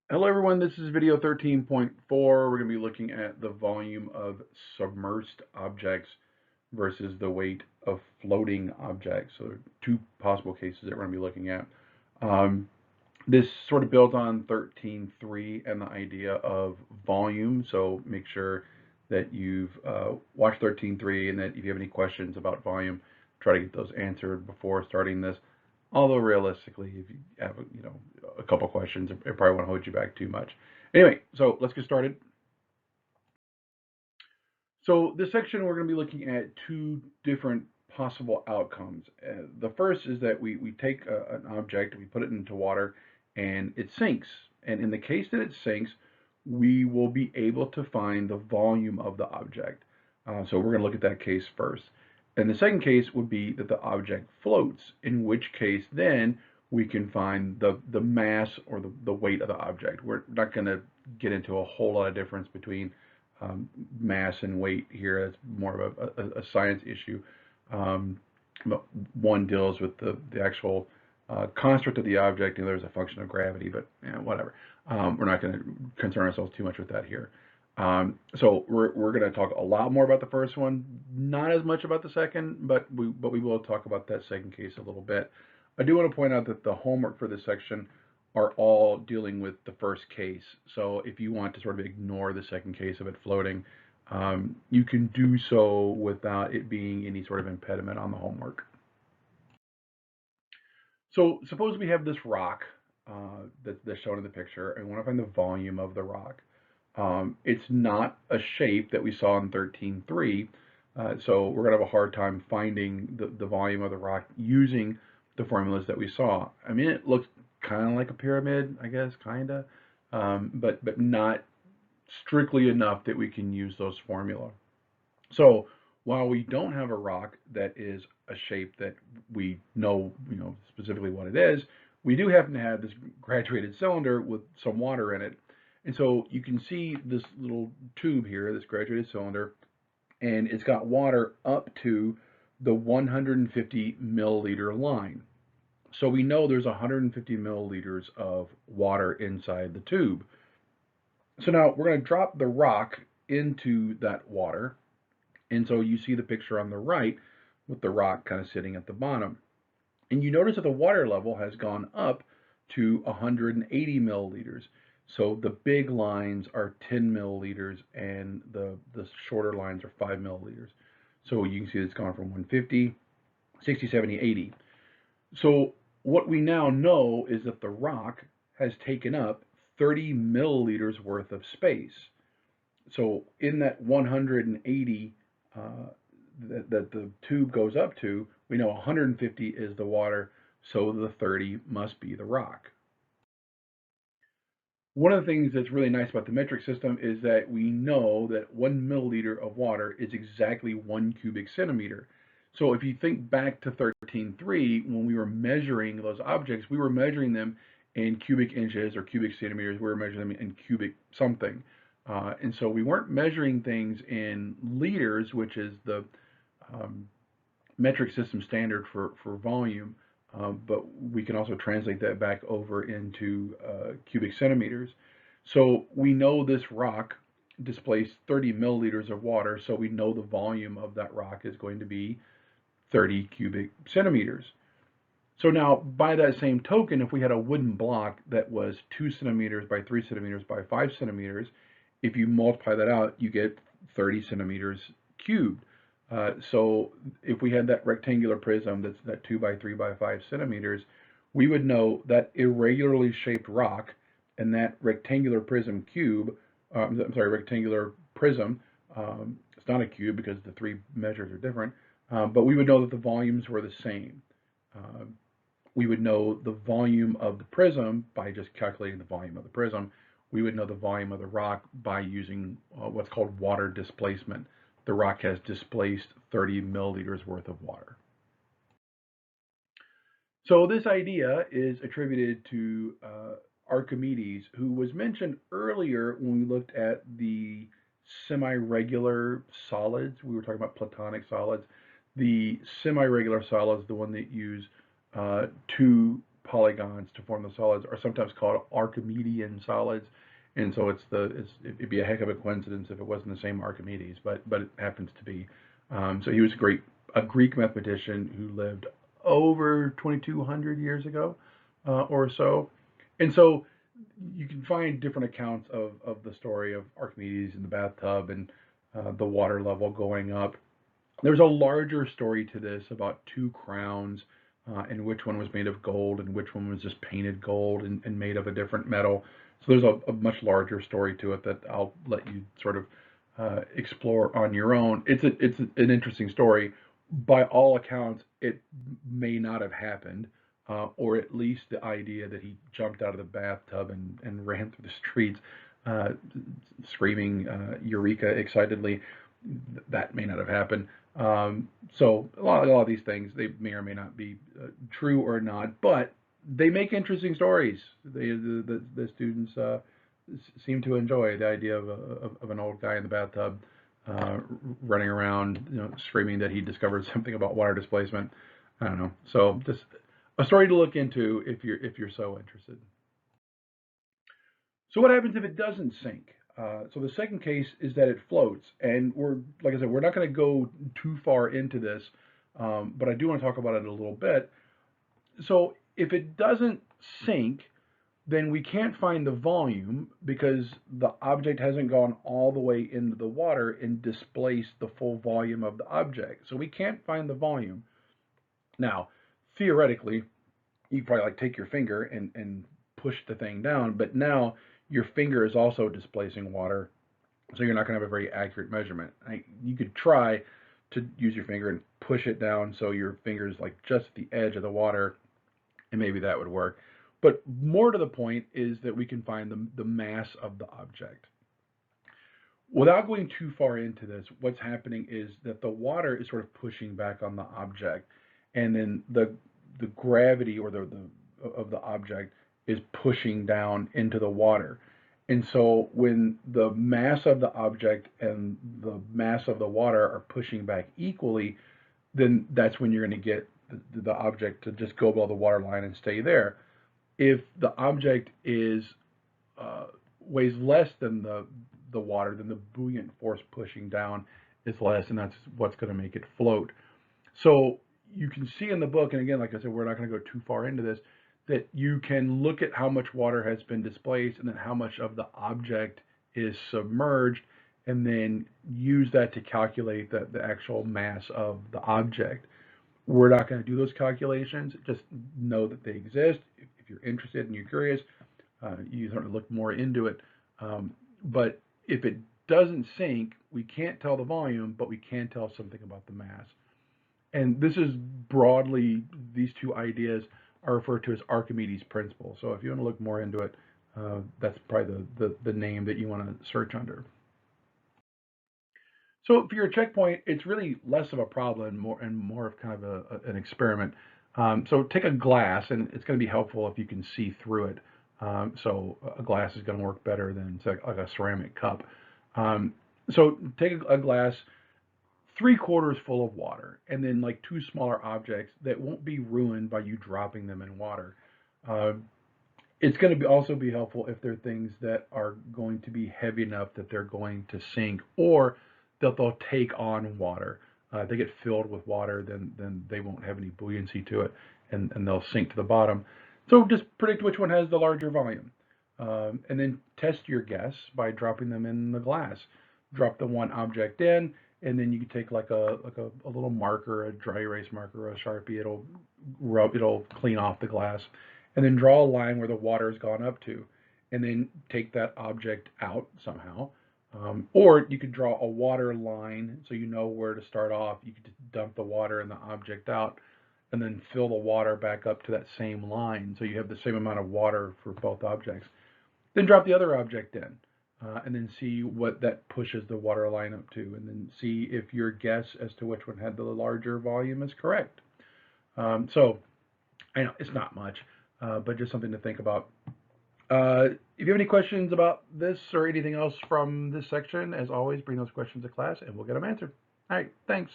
Hello everyone, this is video 13.4. We're going to be looking at the volume of submerged objects versus the weight of floating objects. So two possible cases that we're going to be looking at. Um, this sort of builds on 13.3 and the idea of volume. So make sure that you've watched 13.3 and that if you have any questions about volume, try to get those answered before starting this. Although realistically, if you have a couple questions, it probably won't hold you back too much. Anyway, so let's get started. So this section we're going to be looking at two different possible outcomes. The first is that we take an object, we put it into water, and it sinks. And in the case that it sinks, we will be able to find the volume of the object. So we're going to look at that case first. And the second case would be that the object floats, in which case then we can find the mass or the weight of the object. We're not going to get into a whole lot of difference between mass and weight here. It's more of a science issue. Um, one deals with the actual construct of the object, and there's a function of gravity, but whatever. We're not going to concern ourselves too much with that here. So we're going to talk a lot more about the first one, not as much about the second, but we will talk about that second case a little bit. I do want to point out that the homework for this section are all dealing with the first case. So if you want to sort of ignore the second case of it floating, you can do so without it being any sort of impediment on the homework. So suppose we have this rock that's shown in the picture, and we want to find the volume of the rock. It's not a shape that we saw in 13.3, so we're going to have a hard time finding the volume of the rock using the formulas that we saw. I mean, it looks kind of like a pyramid, I guess, kind of, but not strictly enough that we can use those formula. So while we don't have a rock that is a shape that we know, specifically what it is, we do happen to have this graduated cylinder with some water in it. And so you can see this little tube here, this graduated cylinder, and it's got water up to the 150 milliliter line. So we know there's 150 milliliters of water inside the tube. So now we're going to drop the rock into that water. And so you see the picture on the right with the rock kind of sitting at the bottom. And you notice that the water level has gone up to 180 milliliters. So the big lines are 10 milliliters and the shorter lines are 5 milliliters. So you can see it's gone from 150, 60, 70, 80. So what we now know is that the rock has taken up 30 milliliters worth of space. So in that 180 uh, that the tube goes up to, we know 150 is the water, so the 30 must be the rock. One of the things that's really nice about the metric system is that we know that 1 milliliter of water is exactly 1 cubic centimeter. So if you think back to 13.3, when we were measuring those objects, we were measuring them in cubic inches or cubic centimeters. We were measuring them in cubic something. And so we weren't measuring things in liters, which is the um, metric system standard for volume, but we can also translate that back over into cubic centimeters. So we know this rock displaced 30 milliliters of water, so we know the volume of that rock is going to be 30 cubic centimeters. So now, by that same token, if we had a wooden block that was 2 centimeters by 3 centimeters by 5 centimeters, if you multiply that out, you get 30 centimeters cubed. So if we had that rectangular prism that's that 2 by 3 by 5 centimeters, we would know that irregularly shaped rock and that rectangular prism cube, I'm sorry, rectangular prism, it's not a cube because the three measures are different, but we would know that the volumes were the same. Uh, we would know the volume of the prism by just calculating the volume of the prism. We would know the volume of the rock by using what's called water displacement. The rock has displaced 30 milliliters worth of water. So this idea is attributed to Archimedes, who was mentioned earlier when we looked at the semi-regular solids. We were talking about platonic solids. The semi-regular solids, the one that use two polygons to form the solids are sometimes called Archimedean solids. And so it'd be a heck of a coincidence if it wasn't the same Archimedes, but it happens to be. So he was a Greek mathematician who lived over 2,200 years ago or so. And so you can find different accounts of the story of Archimedes in the bathtub and the water level going up. There's a larger story to this about two crowns and which one was made of gold and which one was just painted gold and made of a different metal. So there's a much larger story to it that I'll let you sort of explore on your own. It's an interesting story. By all accounts, it may not have happened, or at least the idea that he jumped out of the bathtub and ran through the streets, uh, screaming "Eureka" excitedly, that may not have happened. So a lot of these things, they may or may not be true or not, but they make interesting stories. The students seem to enjoy the idea of an old guy in the bathtub uh, running around, screaming that he discovered something about water displacement. I don't know. So just a story to look into if you're so interested. So what happens if it doesn't sink? So the second case is that it floats, and like I said, we're not going to go too far into this, but I do want to talk about it a little bit. So if it doesn't sink, then we can't find the volume because the object hasn't gone all the way into the water and displaced the full volume of the object. So we can't find the volume. Now, theoretically, you probably like take your finger and push the thing down, but now your finger is also displacing water, so you're not going to have a very accurate measurement. You could try to use your finger and push it down so your finger is like just the edge of the water, and maybe that would work. But more to the point is that we can find the mass of the object. Without going too far into this, what's happening is that the water is sort of pushing back on the object, and then the gravity or the of the object is pushing down into the water. And so when the mass of the object and the mass of the water are pushing back equally, then that's when you're going to get the object to just go below the water line and stay there. If the object is uh, weighs less than the water, then the buoyant force pushing down is less, and that's what's going to make it float. So you can see in the book, and again, like I said, we're not going to go too far into this, that you can look at how much water has been displaced and then how much of the object is submerged, and then use that to calculate the actual mass of the object. We're not going to do those calculations. Just know that they exist. If you're interested and you're curious, you sort of look more into it. But if it doesn't sink, we can't tell the volume, but we can tell something about the mass. And this is broadly, these two ideas are referred to as Archimedes' principle. So if you want to look more into it, that's probably the name that you want to search under. So for your checkpoint, it's really less of a problem, more of kind of an experiment. So take a glass, and it's going to be helpful if you can see through it. So a glass is going to work better than say, like a ceramic cup. Um, so take a glass, 3/4 full of water, and then like two smaller objects that won't be ruined by you dropping them in water. Uh, it's going to also be helpful if they're things that are going to be heavy enough that they're going to sink, or that they'll take on water. If they get filled with water, then they won't have any buoyancy to it, and they'll sink to the bottom. So just predict which one has the larger volume, and then test your guess by dropping them in the glass. Drop the one object in, and then you can take like a little marker, a dry erase marker, or a Sharpie. It'll clean off the glass, and then draw a line where the water has gone up to, and then take that object out somehow. Or you could draw a water line so you know where to start off. You could just dump the water and the object out, and then fill the water back up to that same line so you have the same amount of water for both objects. Then drop the other object in, and then see what that pushes the water line up to, and then see if your guess as to which one had the larger volume is correct. So I know it's not much, but just something to think about. If you have any questions about this or anything else from this section, as always, bring those questions to class and we'll get them answered. All right, thanks.